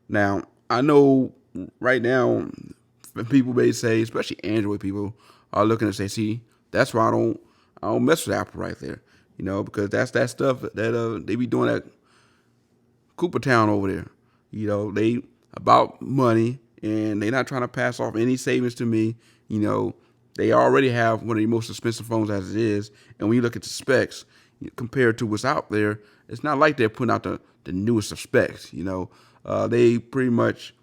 Now, I know right now people may say, especially Android people, are looking and say, "See, that's why I don't mess with Apple right there." Because that's that stuff that they be doing at Cooper Town over there. They about money and they not trying to pass off any savings to me. You know, they already have one of the most expensive phones as it is, and when you look at the specs compared to what's out there, it's not like they're putting out the newest of specs. They pretty much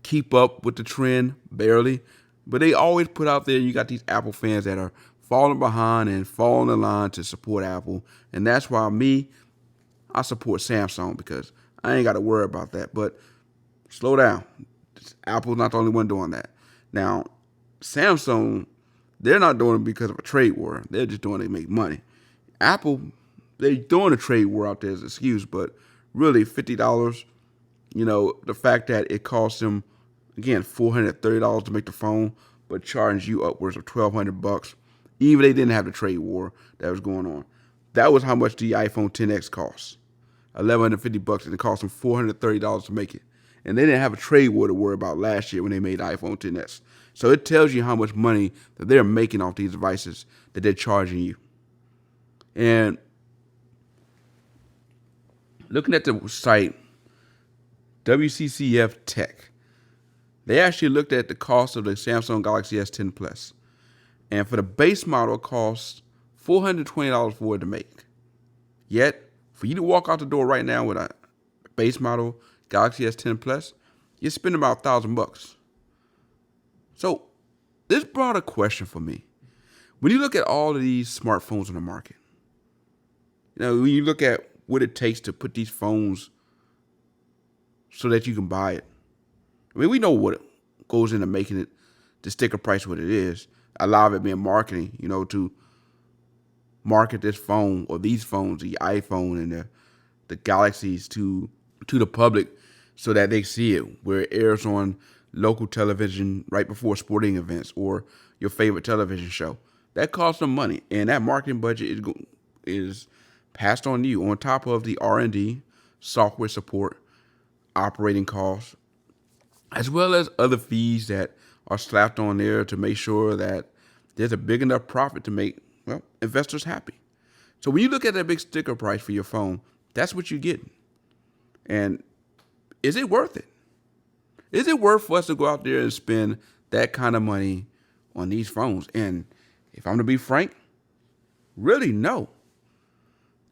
keep up with the trend barely, but they always put out there. You got these Apple fans that are falling behind and falling in line to support Apple, and that's why I support Samsung because I ain't got to worry about that. But slow down. Apple's not the only one doing that. Now, Samsung, they're not doing it because of a trade war. They're just doing it to make money. Apple, they're doing a trade war out there as an excuse, but really $50, the fact that it costs them, again, $430 to make the phone, but charging you upwards of $1,200, even they didn't have the trade war that was going on. That was how much the iPhone 10X costs. $1,150, and it cost them $430 to make it. And they didn't have a trade war to worry about last year when they made the iPhone 10s. So it tells you how much money that they're making off these devices that they're charging you. And looking at the site, WCCF Tech, they actually looked at the cost of the Samsung Galaxy S10 Plus. And for the base model, it costs $420 for it to make. Yet, for you to walk out the door right now with a base model Galaxy S10 Plus, you're spending about $1,000. So, this brought a question for me. When you look at all of these smartphones on the market, when you look at what it takes to put these phones so that you can buy it, I mean, we know what goes into making it, the sticker price what it is. A lot of it being marketing, to market this phone or these phones, the iPhone and the Galaxies to the public so that they see it, where it airs on local television right before sporting events or your favorite television show. That costs them money, and that marketing budget is passed on to you on top of the R&D, software support, operating costs, as well as other fees that are slapped on there to make sure that there's a big enough profit to make, investors happy. So when you look at that big sticker price for your phone, that's what you're getting. And is it worth it? Is it worth for us to go out there and spend that kind of money on these phones? And if I'm to be frank, really no.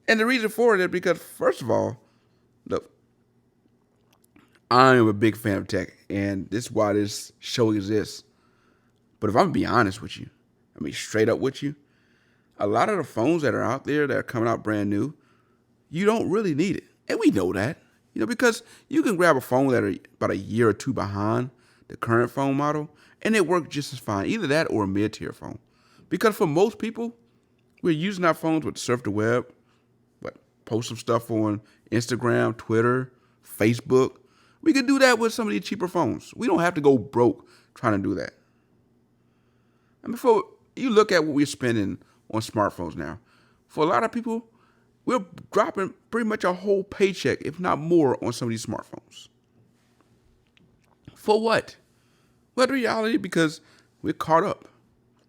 And the reason for it is because, first of all, look, I am a big fan of tech, and this is why this show exists. But if I'm to be honest with you, straight up with you, a lot of the phones that are out there that are coming out brand new, you don't really need it. And we know that, because you can grab a phone that are about a year or two behind the current phone model, and it works just as fine. Either that or a mid-tier phone. Because for most people, we're using our phones to surf the web, post some stuff on Instagram, Twitter, Facebook. We could do that with some of these cheaper phones. We don't have to go broke trying to do that. And before you look at what we're spending on smartphones now, for a lot of people, we're dropping pretty much a whole paycheck, if not more, on some of these smartphones. For what? Well, the reality, because we're caught up.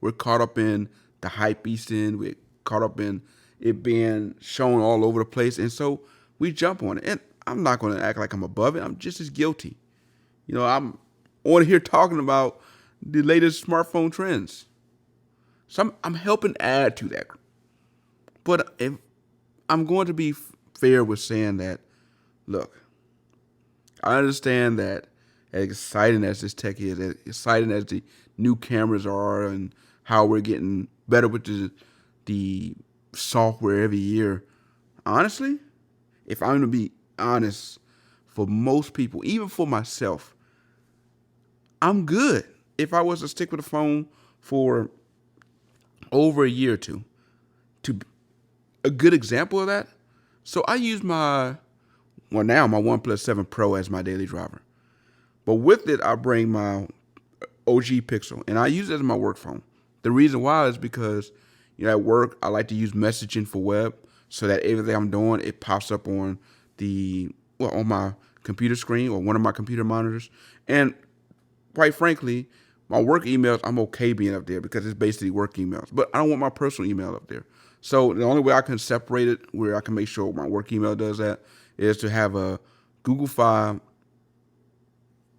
We're caught up in the hype beasting. We're caught up in it being shown all over the place. And so we jump on it. And I'm not going to act like I'm above it. I'm just as guilty. I'm on here talking about the latest smartphone trends. So I'm helping add to that. But if I'm going to be fair with saying that, look, I understand that as exciting as this tech is, as exciting as the new cameras are and how we're getting better with the software every year, honestly, if I'm going to be honest, for most people, even for myself, I'm good if I was to stick with a phone for over a year or two. A good example of that, so I use my OnePlus 7 Pro as my daily driver. But with it, I bring my OG Pixel, and I use it as my work phone. The reason why is because, at work, I like to use messaging for web so that everything I'm doing, it pops up on on my computer screen or one of my computer monitors. And quite frankly, my work emails, I'm okay being up there because it's basically work emails. But I don't want my personal email up there. So the only way I can separate it, where I can make sure my work email does that, is to have a Google File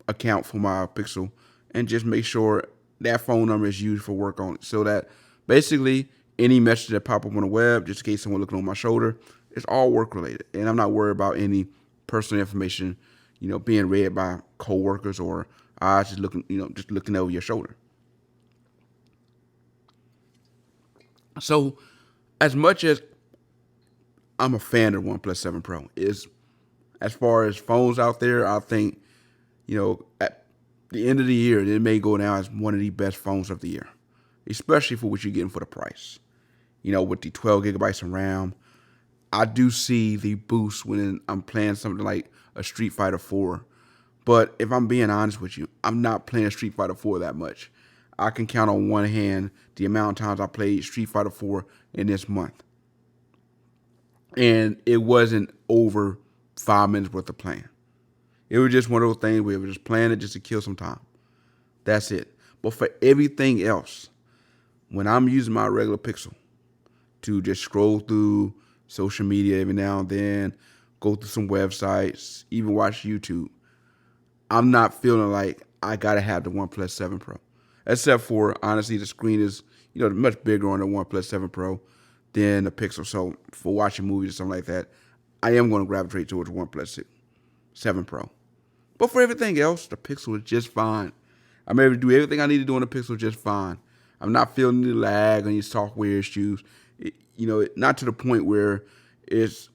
account for my Pixel and just make sure that phone number is used for work on it. So that basically any message that pop up on the web, just in case someone looking on my shoulder, it's all work related. And I'm not worried about any personal information, being read by coworkers or eyes just looking over your shoulder. So as much as I'm a fan of OnePlus 7 Pro, is as far as phones out there, I think, at the end of the year, it may go down as one of the best phones of the year, especially for what you're getting for the price. With the 12 gigabytes of RAM, I do see the boost when I'm playing something like a Street Fighter 4. But if I'm being honest with you, I'm not playing Street Fighter 4 that much. I can count on one hand the amount of times I played Street Fighter 4 in this month. And it wasn't over 5 minutes worth of playing. It was just one of those things where we were just playing it just to kill some time. That's it. But for everything else, when I'm using my regular Pixel to just scroll through social media every now and then, go through some websites, even watch YouTube, I'm not feeling like I got to have the OnePlus 7 Pro. Except for, honestly, the screen is, much bigger on the OnePlus 7 Pro than the Pixel. So for watching movies or something like that, I am going to gravitate towards the OnePlus 7 Pro. But for everything else, the Pixel is just fine. I'm able to do everything I need to do on the Pixel just fine. I'm not feeling any lag or any software issues. Not to the point where it's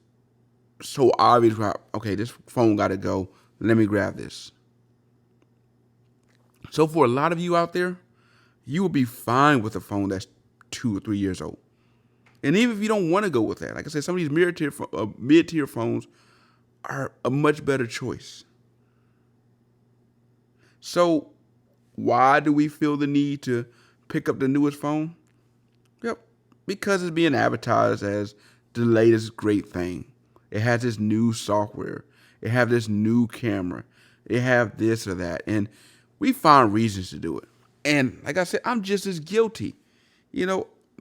so obvious, okay, this phone got to go. Let me grab this. So for a lot of you out there, you will be fine with a phone that's 2 or 3 years old. And even if you don't want to go with that, like I said, some of these mid-tier phones are a much better choice. So why do we feel the need to pick up the newest phone? Yep, because it's being advertised as the latest great thing. It has this new software. It has this new camera. It has this or that. And we find reasons to do it. And like I said, I'm just as guilty.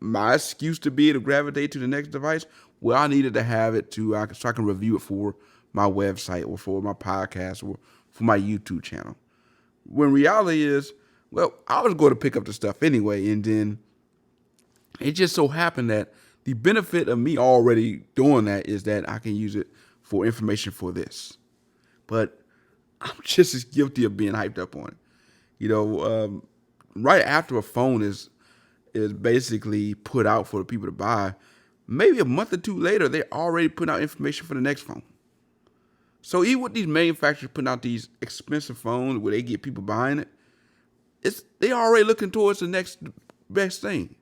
My excuse to be able to gravitate to the next device, well, I needed to have it so I can review it for my website or for my podcast or for my YouTube channel. When reality is, well, I was going to pick up the stuff anyway, and then it just so happened that the benefit of me already doing that is that I can use it for information for this. But I'm just as guilty of being hyped up on it. Right after a phone is basically put out for the people to buy, maybe a month or two later, they're already putting out information for the next phone. So even with these manufacturers putting out these expensive phones where they get people buying it, they already looking towards the next best thing.